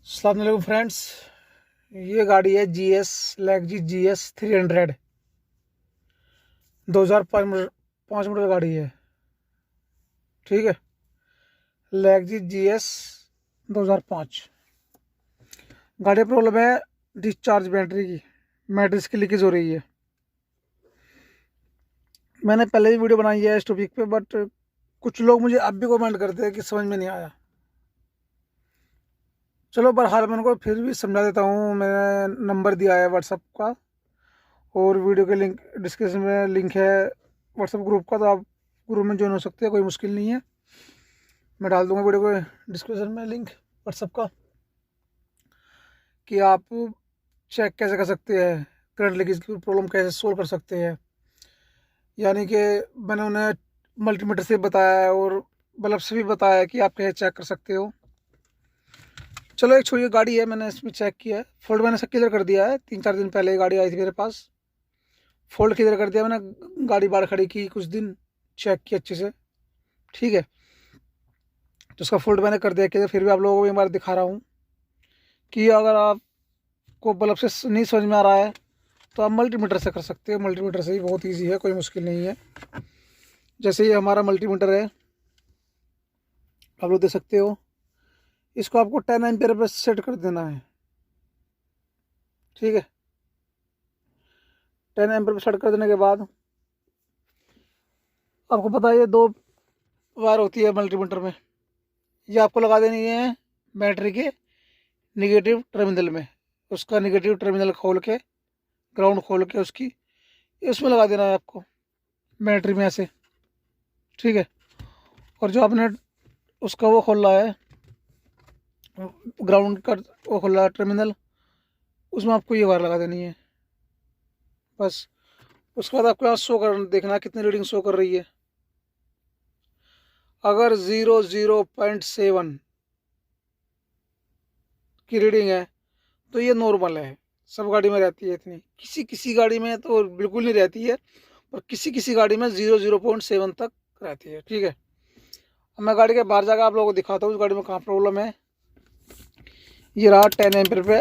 अस्सलाम वालेकुम फ्रेंड्स। ये गाड़ी है GS लैक्जी GS 300। 2005 मॉडल गाड़ी है। ठीक है, लैक्जी GS 2005। गाड़ी प्रॉब्लम है डिस्चार्ज बैटरी की, मैट्रिक्स की लीकेज हो रही है। मैंने पहले भी वीडियो बनाई है इस टॉपिक पे, बट कुछ लोग मुझे अब भी कमेंट करते हैं कि समझ में नहीं आया। चलो बहरहाल मैं उनको फिर भी समझा देता हूँ। मैंने नंबर दिया है व्हाट्सअप का, और वीडियो के लिंक डिस्क्रिप्शन में लिंक है व्हाट्सअप ग्रुप का, तो आप ग्रुप में ज्वाइन हो सकते हैं, कोई मुश्किल नहीं है। मैं डाल दूंगा वीडियो को डिस्क्रिप्शन में लिंक व्हाट्सअप का, कि आप चेक कैसे कर सकते हैं, करंट लीकेज की प्रॉब्लम कैसे सोल्व कर सकते हैं। यानी कि मैंने उन्हें मल्टीमीटर से बताया है और बल्ब से भी बताया है कि आप कैसे चेक कर सकते हो। चलो एक छोटी गाड़ी है, मैंने इसमें चेक किया है। फोल्ड मैंने सब क्लियर कर दिया है। 3-4 दिन पहले ये गाड़ी आई थी मेरे पास, फोल्ड क्लियर कर दिया मैंने। गाड़ी बाहर खड़ी की, कुछ दिन चेक की अच्छे से। ठीक है, तो उसका फोल्ड मैंने कर दिया कि फिर भी आप लोगों को एक बार दिखा रहा हूँ कि अगर आपको बल्ब से नहीं समझ में आ रहा है तो आप मल्टीमीटर से कर सकते हो। मल्टीमीटर से ही बहुत इजी है, कोई मुश्किल नहीं है। जैसे ये हमारा मल्टीमीटर है, आप लोग देख सकते हो। इसको आपको 10 एम्पियर पे सेट कर देना है। ठीक है, 10 एम्पियर पे सेट कर देने के बाद आपको पता है ये 2 वायर होती है मल्टीमीटर में। ये आपको लगा देनी है बैटरी के निगेटिव टर्मिनल में। उसका निगेटिव टर्मिनल खोल के, ग्राउंड खोल के उसकी इसमें लगा देना है आपको, बैटरी में ऐसे। ठीक है, और जो आपने उसका वो खोला है, ग्राउंड का वो खोला है टर्मिनल, उसमें आपको ये वायर लगा देनी है बस। उसके बाद आपको यहाँ शो कर देखना कितनी रीडिंग शो कर रही है। अगर 0.7 की रीडिंग है तो ये नॉर्मल है। सब गाड़ी में रहती है इतनी, किसी किसी गाड़ी में तो बिल्कुल नहीं रहती है, और किसी किसी गाड़ी में 0.7 तक रहती है। ठीक है, अब मैं गाड़ी के बाहर जाकर आप लोगों को दिखाता हूँ उस गाड़ी में कहाँ प्रॉब्लम है। ये रहा 10 एम्पियर पे,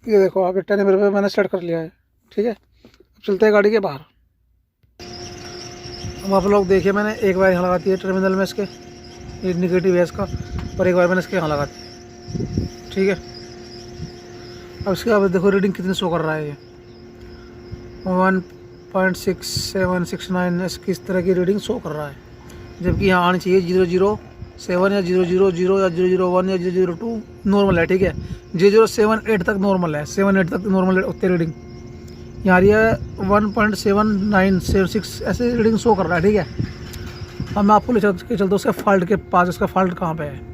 ये देखो आप 10 एम्पियर पे मैंने सेट कर लिया है। ठीक है, अब चलते हैं गाड़ी के बाहर। अब आप लोग देखिए, मैंने एक वायर यहाँ लगा दी है टर्मिनल में इसके, ये निगेटिव है इसका, और एक वायर मैंने इसके यहाँ लगा दी। ठीक है, अब इसके बाद देखो रीडिंग कितनी शो कर रहा है। ये 1.6769 इसकी इस तरह की रीडिंग शो कर रहा है, जबकि यहाँ आनी चाहिए 007 या 000 या 001 या 002 नॉर्मल है। ठीक है, 078 तक नॉर्मल है, 78 तक नॉर्मल उतनी रीडिंग। यहाँ रही है 1.7976 ऐसे रीडिंग शो कर रहा है। ठीक है, अब मैं आपको ले चल के चलता हूँ उसके फॉल्ट के पास। उसका फॉल्ट कहाँ पे है?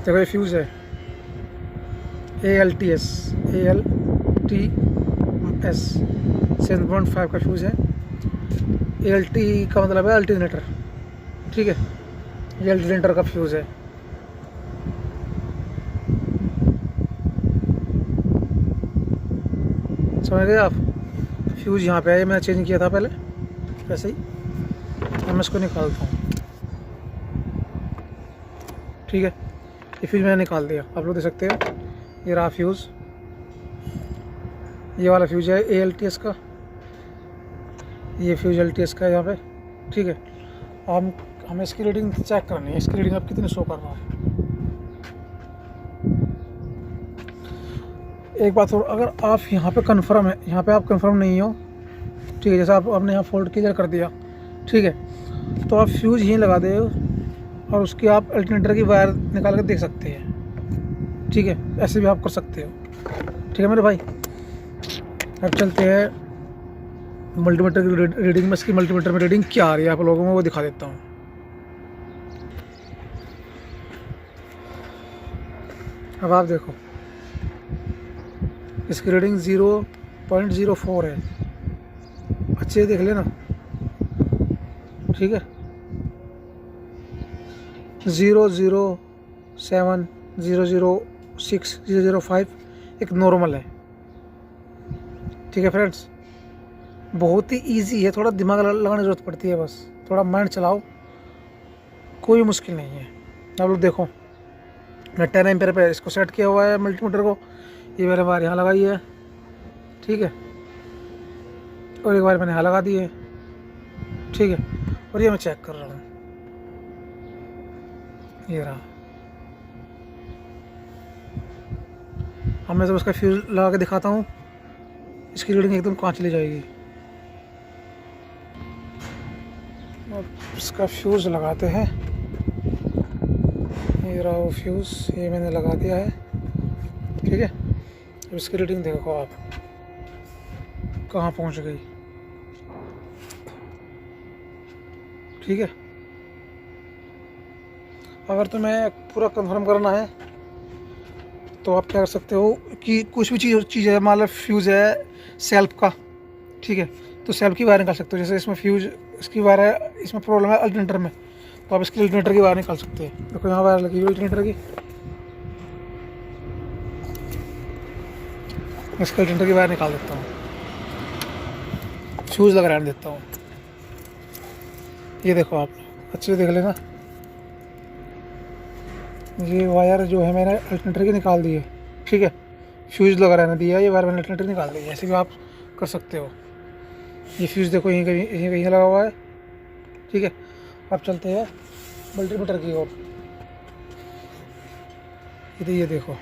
देखो ये फ्यूज़ है, ALTS 7.5 का फ्यूज़ है। ALT का मतलब है अल्टरनेटर। ठीक है, ये अल्टरनेटर का फ्यूज़ है। समझ गए आप? फ्यूज़ यहाँ पे है, मैंने चेंज किया था पहले वैसे ही। मैं इसको निकालता हूँ। ठीक है, ये फ्यूज़ मैंने निकाल दिया, आप लोग देख सकते हो। ये रहा फ्यूज़, ये वाला फ्यूज़ है ALTS का, ये फ्यूज़ LTS का है यहाँ पे। ठीक है, हमें इसकी रीडिंग चेक करनी है, इसकी रीडिंग अब कितनी शो कर रहा है। एक बात और, अगर आप यहाँ पे कंफर्म है, यहाँ पे आप कंफर्म नहीं हो, ठीक है, जैसे आपने यहाँ फोल्ड क्लियर कर दिया, ठीक है, तो आप फ्यूज़ यहीं लगा दे और उसकी आप अल्टरनेटर की वायर निकाल कर देख सकते हैं। ठीक है, ऐसे भी आप कर सकते हो। ठीक है मेरे भाई, अब चलते हैं मल्टीमीटर की रीडिंग में। इसकी मल्टीमीटर में रीडिंग क्या आ रही है आप लोगों को वो दिखा देता हूँ। अब आप देखो, इसकी रीडिंग 0.04 है, अच्छे से देख लेना। ठीक है, 007 006 005 एक नॉर्मल है। ठीक है फ्रेंड्स, बहुत ही इजी है, थोड़ा दिमाग लगाने की ज़रूरत पड़ती है, बस थोड़ा माइंड चलाओ, कोई मुश्किल नहीं है। आप लोग देखो, मैं 10 एम्पेयर पे इसको सेट किया हुआ है मल्टीमीटर को, ये मैंने वायर यहाँ लगाई है, ठीक है, और एक वायर मैंने यहाँ लगा दी है, ठीक है, और ये मैं चेक कर रहा हूँ, ये रहा। अब मैं जब उसका फ्यूज़ लगा के दिखाता हूँ, इसकी रीडिंग एकदम कहाँ चली जाएगी। अब इसका फ्यूज़ लगाते हैं, ये रहा वो फ्यूज़, ये मैंने लगा दिया है, ठीक है। अब इसकी रीडिंग देखो आप कहाँ पहुँच गई, ठीक है। अगर तुम्हें पूरा कंफर्म करना है तो आप क्या कर सकते हो कि कुछ भी चीज़ है, मान लो फ्यूज़ है सेल्फ का, ठीक है, तो सेल्फ की वायर निकाल सकते हो। जैसे इसमें फ्यूज़ इसकी वायर है, इसमें प्रॉब्लम है अल्टरनेटर में, तो आप इसके अल्टरनेटर की वायर निकाल सकते हैं। देखो यहाँ वायर लगी हुई अल्टरनेटर की, इसके अल्टरनेटर की वायर निकाल देता हूँ, फ्यूज़ लगा रहने देता हूँ। ये देखो आप अच्छे से देख लेना, ये वायर जो है मैंने अल्टरनेटर की निकाल दी है, ठीक है, फ्यूज़ लगा रहने दिया, ये वायर मैंने अल्टरनेटर निकाल दी है। ऐसे भी आप कर सकते हो। ये फ्यूज़ देखो यहीं कहीं लगा हुआ है, ठीक है। अब चलते हैं मल्टीमीटर की ओर। ये देखो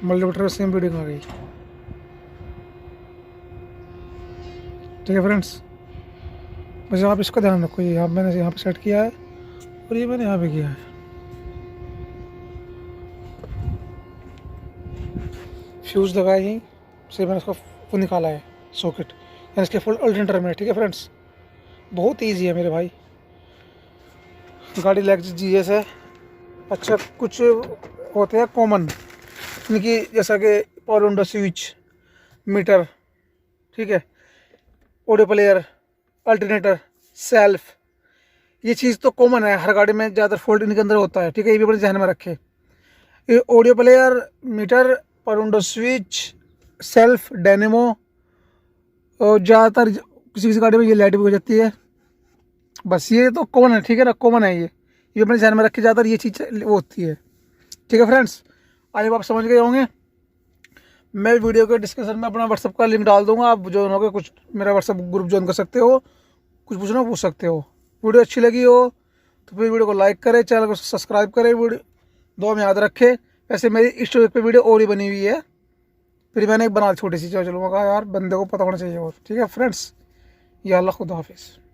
मल्टीमीटर में सेम रीडिंग आ गई, ठीक है फ्रेंड्स। बस आप इसका ध्यान रखो, ये मैंने यहाँ पे सेट किया है और ये मैंने यहाँ पे किया है। फ्यूज़ लगाया यहीं से, मैंने इसको वो निकाला है सॉकेट, यानी इसके फुल अल्टरनेटर में, ठीक है फ्रेंड्स। बहुत ईजी है मेरे भाई, गाड़ी लेक्स GS है। अच्छा, कुछ होते हैं कॉमन, इनकी जैसा कि पावर विंडो स्विच, मीटर, ठीक है, ऑडियो प्लेयर, अल्टरनेटर, सेल्फ, ये चीज़ तो कॉमन है हर गाड़ी में, ज़्यादातर फॉल्ट इनके अंदर होता है, ठीक है। ये भी अपने ध्यान में रखें। ये audio player, meter, power window switch, self, dynamo, और ज़्यादातर किसी किसी गाड़ी में ये लाइट भी हो जाती है। बस ये तो कॉमन है, ठीक है ना, कॉमन है ये अपने ध्यान में रखे, ज़्यादातर ये चीज़ वो होती है, ठीक है फ्रेंड्स। आई होप आप समझ गए होंगे। मैं वीडियो के डिस्क्रिप्शन में अपना व्हाट्सअप का लिंक डाल दूंगा, आप ज्वाइन होकर कुछ मेरा व्हाट्सअप ग्रुप ज्वाइन कर सकते हो, कुछ पूछना पूछ सकते हो। वीडियो अच्छी लगी हो तो फिर वीडियो को लाइक करें, चैनल को सब्सक्राइब करें, वीडियो दो में याद रखें। वैसे मेरी इस टॉपिक पे वीडियो और ही बनी हुई है, फिर मैंने एक बना छोटी सी, चलो मैं कहा यार बंदे को पता होना चाहिए और, ठीक है फ्रेंड्स। या अल्लाह खुदा हाफिज़।